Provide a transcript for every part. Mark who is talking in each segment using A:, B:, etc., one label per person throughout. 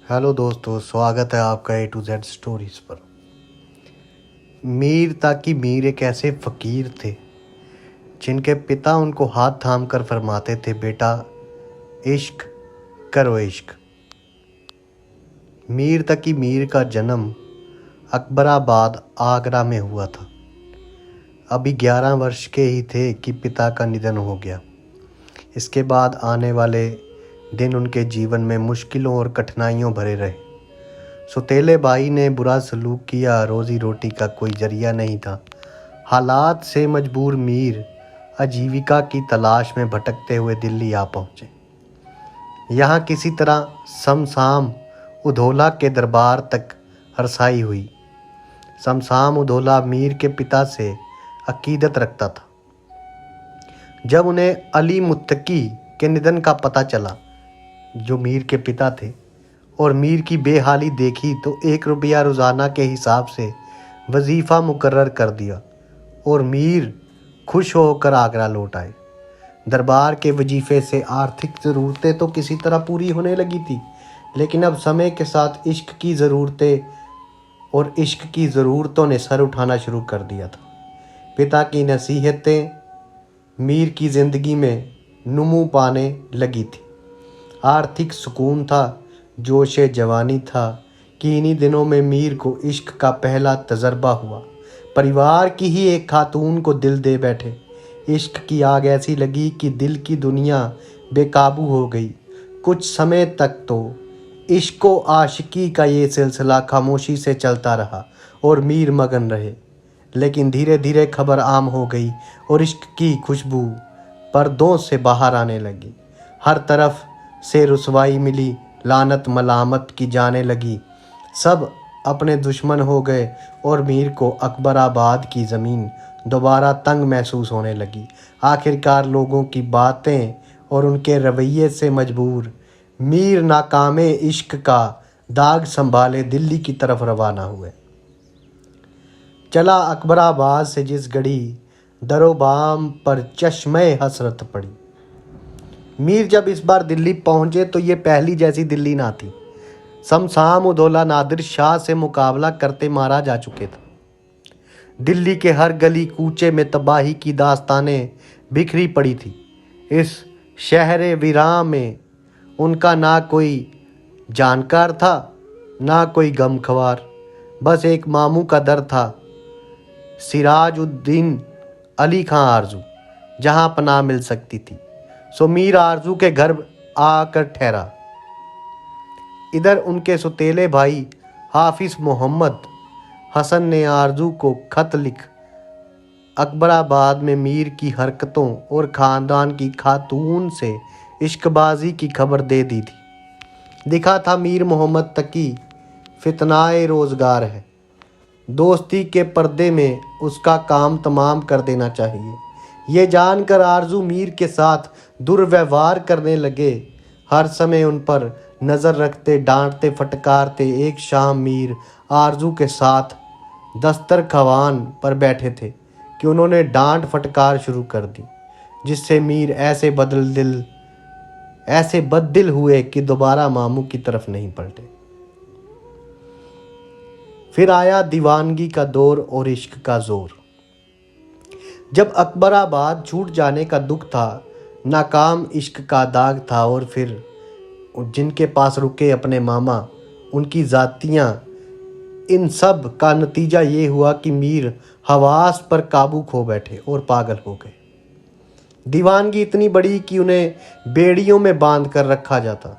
A: Hello दोस्तों, स्वागत है आपका A to Z स्टोरीज पर। मीर ताकि मीर एक ऐसे फ़कीर थे जिनके पिता उनको हाथ थाम कर फरमाते थे, बेटा इश्क करो इश्क। मीर ताकि मीर का जन्म अकबराबाद आगरा में हुआ था। अभी 11 वर्ष के ही थे कि पिता का निधन हो गया। इसके बाद आने वाले दिन उनके जीवन में मुश्किलों और कठिनाइयों भरे रहे। सौतेले भाई ने बुरा सलूक किया, रोज़ी रोटी का कोई जरिया नहीं था। हालात से मजबूर मीर आजीविका की तलाश में भटकते हुए दिल्ली आ पहुँचे। यहाँ किसी तरह समसाम उधौला के दरबार तक रसाई हुई। समसाम उधौला मीर के पिता से अकीदत रखता था। जब उन्हें अली मुत्तकी के निधन का पता चला, जो मीर के पिता थे, और मीर की बेहाली देखी तो 1 रुपया रोज़ाना के हिसाब से वजीफ़ा मुकर्रर कर दिया और मीर खुश होकर आगरा लौट आए। दरबार के वजीफ़े से आर्थिक ज़रूरतें तो किसी तरह पूरी होने लगी थी, लेकिन अब समय के साथ इश्क की ज़रूरतें और इश्क की ज़रूरतों ने सर उठाना शुरू कर दिया था। पिता की नसीहतें मीर की ज़िंदगी में नुमू पाने लगी थी। आर्थिक सुकून था, जोश जवानी था कि इन्हीं दिनों में मीर को इश्क का पहला तजर्बा हुआ। परिवार की ही एक खातून को दिल दे बैठे। इश्क की आग ऐसी लगी कि दिल की दुनिया बेकाबू हो गई। कुछ समय तक तो इश्को आशिकी का ये सिलसिला खामोशी से चलता रहा और मीर मगन रहे, लेकिन धीरे धीरे खबर आम हो गई और इश्क की खुशबू पर्दों से बाहर आने लगी। हर तरफ से रुसवाई मिली, लानत मलामत की जाने लगी। सब अपने दुश्मन हो गए और मीर को अकबराबाद की ज़मीन दोबारा तंग महसूस होने लगी। आखिरकार लोगों की बातें और उनके रवैये से मजबूर मीर नाकामे इश्क का दाग संभाले दिल्ली की तरफ रवाना हुए। चला अकबराबाद से जिस घड़ी दरोबाम पर चश्मे हसरत पड़ी। मीर जब इस बार दिल्ली पहुंचे तो ये पहली जैसी दिल्ली ना थी। समसाम उदौला नादिर शाह से मुकाबला करते मारा जा चुके थे। दिल्ली के हर गली कूचे में तबाही की दास्तानें बिखरी पड़ी थी। इस शहर वीरान में उनका ना कोई जानकार था, ना कोई गमख्वार। बस एक मामू का दर था, सिराजुद्दीन अली खां आरजू, जहां पनाह मिल सकती थी। सो मीर आरजू के घर आकर ठहरा। इधर उनके सौतेले भाई हाफिज मोहम्मद हसन ने आरजू को खत लिख अकबराबाद में मीर की हरकतों और ख़ानदान की खातून से इश्कबाजी की खबर दे दी थी। लिखा था, मीर मोहम्मद तकी फितनाए रोज़गार है, दोस्ती के पर्दे में उसका काम तमाम कर देना चाहिए। ये जानकर आरजू मीर के साथ दुर्व्यवहार करने लगे। हर समय उन पर नज़र रखते, डांटते, फटकारते। एक शाम मीर आरजू के साथ दस्तरखान पर बैठे थे कि उन्होंने डांट फटकार शुरू कर दी, जिससे मीर ऐसे बददिल हुए कि दोबारा मामू की तरफ नहीं पलटे। फिर आया दीवानगी का दौर और इश्क का जोर। जब अकबराबाद छूट जाने का दुख था, नाकाम इश्क का दाग था, और फिर जिनके पास रुके अपने मामा, उनकी जातियाँ, इन सब का नतीजा ये हुआ कि मीर हवास पर काबू खो बैठे और पागल हो गए। दीवानगी इतनी बड़ी कि उन्हें बेड़ियों में बांध कर रखा जाता।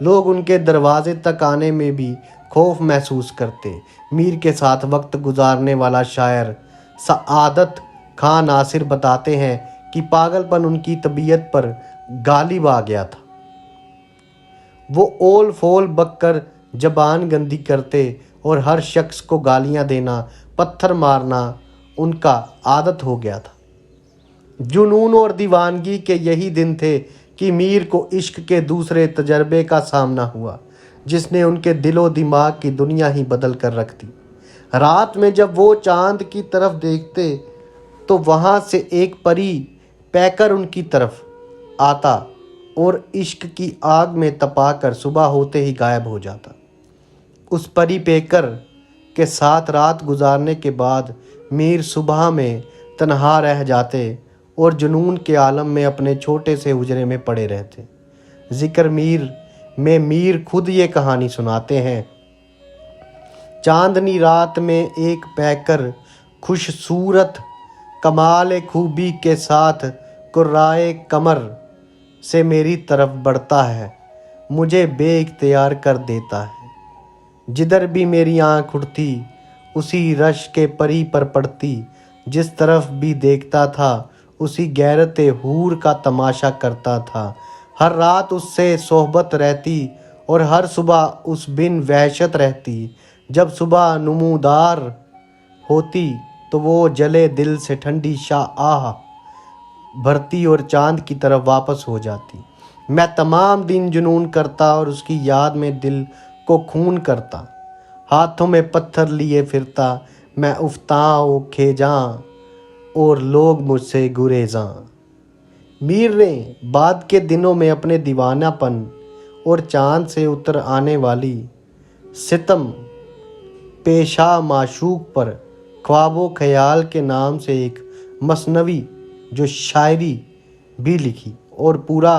A: लोग उनके दरवाजे तक आने में भी खौफ महसूस करते। मीर के साथ वक्त गुजारने वाला शायर सआदत खान नासिर बताते हैं कि पागलपन उनकी तबीयत पर गालिब आ गया था। वो ओल फोल बककर जबान गंदी करते और हर शख्स को गालियां देना, पत्थर मारना उनका आदत हो गया था। जुनून और दीवानगी के यही दिन थे कि मीर को इश्क के दूसरे तजर्बे का सामना हुआ, जिसने उनके दिलो दिमाग की दुनिया ही बदल कर रख दी। रात में जब वो चांद की तरफ देखते तो वहाँ से एक परी पैकर उनकी तरफ आता और इश्क की आग में तपाकर सुबह होते ही गायब हो जाता। उस परी पेकर के साथ रात गुजारने के बाद मीर सुबह में तन्हा रह जाते और जुनून के आलम में अपने छोटे से हुजरे में पड़े रहते। जिक्र मीर में मीर खुद ये कहानी सुनाते हैं। चांदनी रात में एक पैकर खुश सूरत कमाल खूबी के साथ कुर्राए कमर से मेरी तरफ बढ़ता है, मुझे बेइख्तियार कर देता है। जिधर भी मेरी आँख उठती उसी रश के परी पर पड़ती, जिस तरफ भी देखता था उसी गैरते हूर का तमाशा करता था। हर रात उससे सोहबत रहती और हर सुबह उस बिन वहशत रहती। जब सुबह नमूदार होती तो वो जले दिल से ठंडी आह भरती और चांद की तरफ वापस हो जाती। मैं तमाम दिन जुनून करता और उसकी याद में दिल को खून करता। हाथों में पत्थर लिए फिरता मैं, उफ्ताओ खेजां और लोग मुझसे गुरेजां। मीर ने बाद के दिनों में अपने दीवानापन और चांद से उतर आने वाली सितम पेशा माशूक पर ख्वाबो ख्याल के नाम से एक मसनवी जो शायरी भी लिखी और पूरा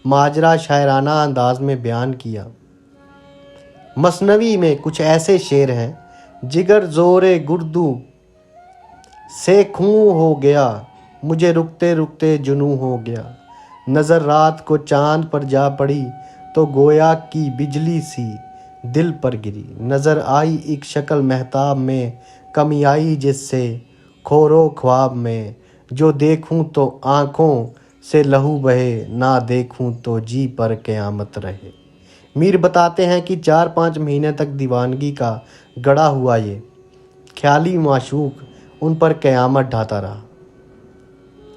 A: माजरा शायराना अंदाज में बयान किया। मसनवी में कुछ ऐसे शेर हैं। जिगर जोरे गुर्दू से खूं हो गया, मुझे रुकते रुकते जुनू हो गया। नज़र रात को चांद पर जा पड़ी तो गोया की बिजली सी दिल पर गिरी। नज़र आई एक शक्ल महताब में, कमी आई जिससे खोरो ख्वाब में। जो देखूं तो आँखों से लहू बहे, ना देखूं तो जी पर क़यामत रहे। मीर बताते हैं कि 4-5 महीने तक दीवानगी का गड़ा हुआ ये ख्याली माशूक उन पर क़यामत ढाता रहा।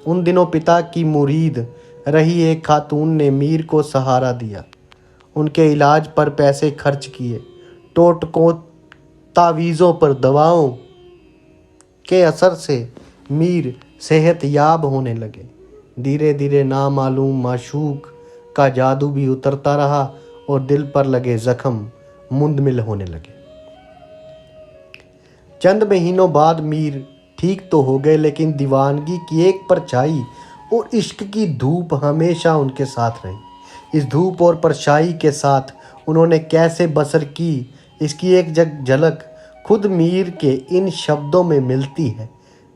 A: उन दिनों पिता की मुरीद रही एक खातून ने मीर को सहारा दिया, उनके इलाज पर पैसे खर्च किए। टोटकों तावीज़ों पर दवाओं के असर से मीर सेहत याब होने लगे। धीरे धीरे नामालूम माशूक का जादू भी उतरता रहा और दिल पर लगे जख्म मुंदमिल होने लगे। चंद महीनों बाद मीर ठीक तो हो गए, लेकिन दीवानगी की एक परछाई और इश्क की धूप हमेशा उनके साथ रही। इस धूप और परछाई के साथ उन्होंने कैसे बसर की, इसकी एक झलक खुद मीर के इन शब्दों में मिलती है।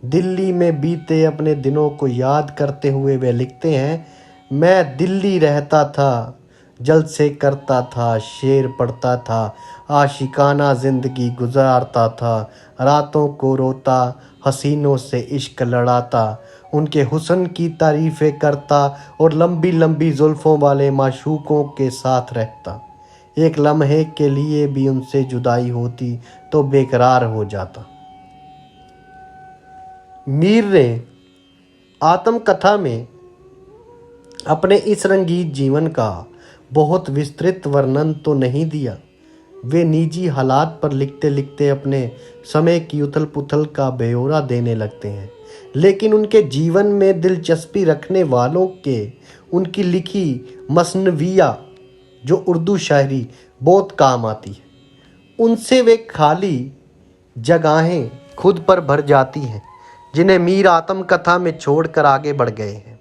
A: दिल्ली में बीते अपने दिनों को याद करते हुए वे लिखते हैं, मैं दिल्ली रहता था, जलसे करता था, शेर पढ़ता था, आशिकाना ज़िंदगी गुजारता था। रातों को रोता, हसीनों से इश्क लड़ाता, उनके हुस्न की तारीफ़ें करता और लंबी लंबी जुल्फ़ों वाले माशूकों के साथ रहता। एक लम्हे के लिए भी उनसे जुदाई होती तो बेकरार हो जाता। मीर ने आत्मकथा में अपने इस रंगीन जीवन का बहुत विस्तृत वर्णन तो नहीं दिया। वे निजी हालात पर लिखते लिखते अपने समय की उथल पुथल का ब्यौरा देने लगते हैं, लेकिन उनके जीवन में दिलचस्पी रखने वालों के उनकी लिखी मसनविया जो उर्दू शायरी बहुत काम आती है, उनसे वे खाली जगहें खुद पर भर जाती हैं जिन्हें मीर आत्मकथा में छोड़कर आगे बढ़ गए हैं।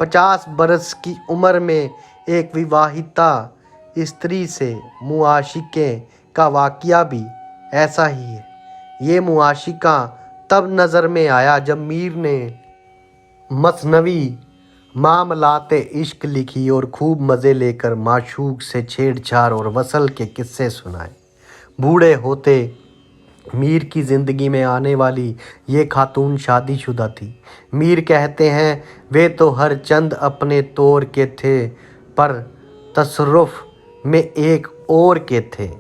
A: 50 बरस की उम्र में एक विवाहिता स्त्री से मुआशिके का वाक़या भी ऐसा ही है। ये मुआशिका तब नज़र में आया जब मीर ने मसनवी मामलाते इश्क लिखी और खूब मज़े लेकर माशूक से छेड़छाड़ और वसल के किस्से सुनाए। बूढ़े होते मीर की ज़िंदगी में आने वाली ये खातून शादीशुदा थी। मीर कहते हैं, वे तो हर चंद अपने तौर के थे, पर तसर्रुफ़ में एक और के थे।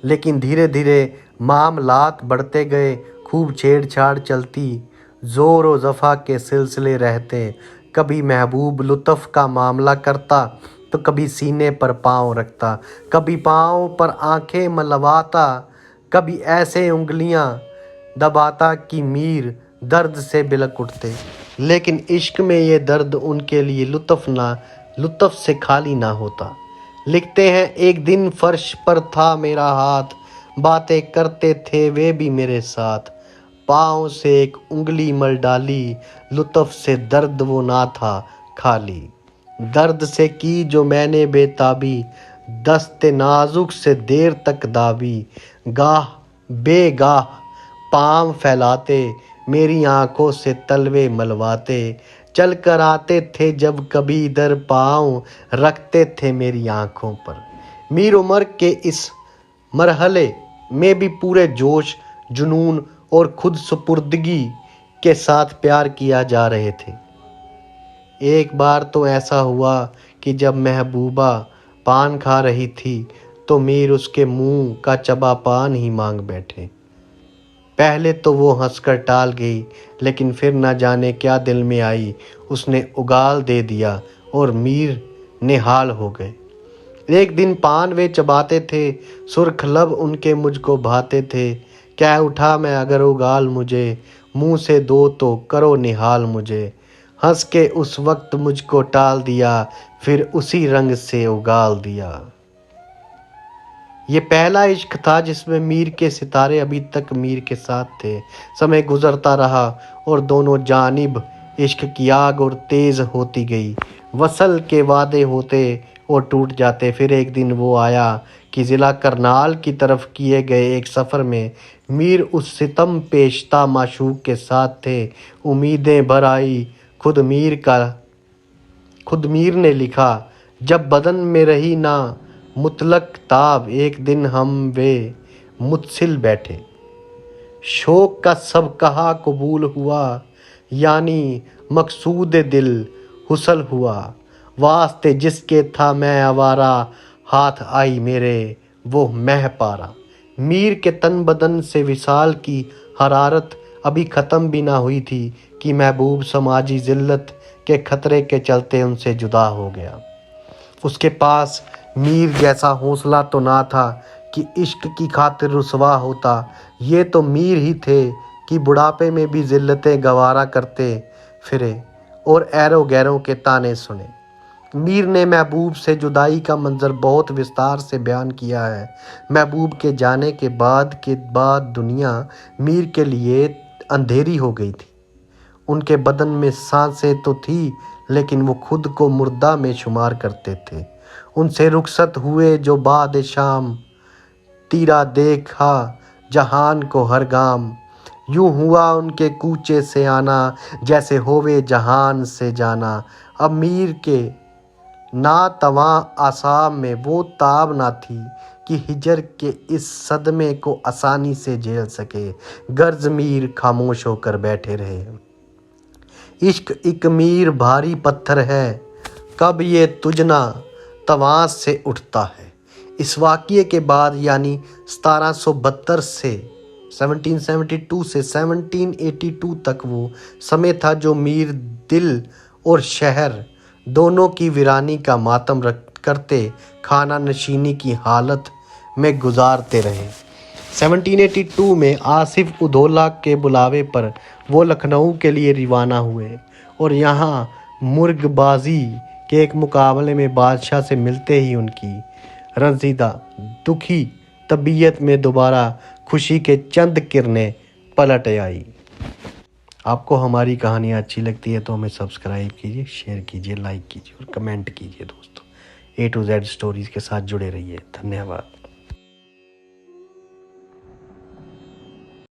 A: लेकिन धीरे धीरे मामलात बढ़ते गए, खूब छेड़छाड़ चलती, ज़ोर व ज़फ़ा के सिलसिले रहते। कभी महबूब लुत्फ़ का मामला करता तो कभी सीने पर पाँव रखता, कभी पाँव पर आंखें मलवाता, कभी ऐसे उंगलियां दबाता कि मीर दर्द से बिलक उठते। लेकिन इश्क में ये दर्द उनके लिए लुत्फ़ से खाली ना होता। लिखते हैं, एक दिन फर्श पर था मेरा हाथ, बातें करते थे वे भी मेरे साथ। पाँव से एक उंगली मल डाली, लुत्फ से दर्द वो ना था खाली। दर्द से की जो मैंने बेताबी, दस्ते नाजुक से देर तक दाबी। गाह बेगाह पाँव फैलाते, मेरी आंखों से तलवे मलवाते। चल कर आते थे जब कभी इधर, पाँव रखते थे मेरी आंखों पर। मीर उमर के इस मरहले में भी पूरे जोश, जुनून और खुद सुपुर्दगी के साथ प्यार किया जा रहे थे। एक बार तो ऐसा हुआ कि जब महबूबा पान खा रही थी तो मीर उसके मुंह का चबा पान ही मांग बैठे। पहले तो वो हंसकर टाल गई, लेकिन फिर न जाने क्या दिल में आई, उसने उगाल दे दिया और मीर निहाल हो गए। एक दिन पान वे चबाते थे, सुर्ख लब उनके मुझको भाते थे। कह उठा मैं अगर उगाल मुझे, मुंह से दो तो करो निहाल मुझे। हंस के उस वक्त मुझको टाल दिया, फिर उसी रंग से उगाल दिया। ये पहला इश्क था जिसमें मीर के सितारे अभी तक मीर के साथ थे। समय गुजरता रहा और दोनों जानिब इश्क की आग और तेज होती गई। वसल के वादे होते और टूट जाते। फिर एक दिन वो आया कि ज़िला करनाल की तरफ किए गए एक सफ़र में मीर उस सितम पेशता माशूक के साथ थे। उम्मीदें भर आई, खुद मीर ने लिखा, जब बदन में रही ना मुतलक ताब, एक दिन हम वे मुतसिल बैठे। शौक का सब कहा कबूल हुआ, यानी मकसूद दिल हुसल हुआ। वास्ते जिसके था मैं आवारा, हाथ आई मेरे वो मह पारा। मीर के तन बदन से विसाल की हरारत अभी ख़त्म भी ना हुई थी कि महबूब समाजी ज़िल्लत के खतरे के चलते उनसे जुदा हो गया। उसके पास मीर जैसा हौसला तो ना था कि इश्क की खातिर रुसवा होता। ये तो मीर ही थे कि बुढ़ापे में भी ज़िल्लतें गवारा करते फिरे और ऐरों गैरों के ताने सुने। मीर ने महबूब से जुदाई का मंजर बहुत विस्तार से बयान किया है। महबूब के जाने के बाद दुनिया मीर के लिए अंधेरी हो गई थी। उनके बदन में सांसें तो थी, लेकिन वो खुद को मुर्दा में शुमार करते थे। उनसे रुखसत हुए जो बाद शाम, तीरा देखा जहान को हर गाम। यूं हुआ उनके कूचे से आना, जैसे होवे जहान से जाना। अब मीर के ना तवां आसाम में वो ताब ना थी कि हिजर के इस सदमे को आसानी से झेल सके। गर्ज मीर खामोश होकर बैठे रहे। इश्क एक मीर भारी पत्थर है, कब ये तुझना तवां से उठता है। इस वाक़ये के बाद यानी 1772 से 1772 से 1782 तक वो समय था जो मीर दिल और शहर दोनों की वीरानी का मातम करते खाना नशीनी की हालत में गुजारते रहे। 1782 में आसिफ उदौला के बुलावे पर वो लखनऊ के लिए रवाना हुए और यहाँ मुर्गबाजी के एक मुकाबले में बादशाह से मिलते ही उनकी रंजीदा दुखी तबीयत में दोबारा खुशी के चंद किरणें पलट आई। आपको हमारी कहानियाँ अच्छी लगती है तो हमें सब्सक्राइब कीजिए, शेयर कीजिए, लाइक कीजिए और कमेंट कीजिए दोस्तों। A to Z स्टोरीज़ के साथ जुड़े रहिए। धन्यवाद।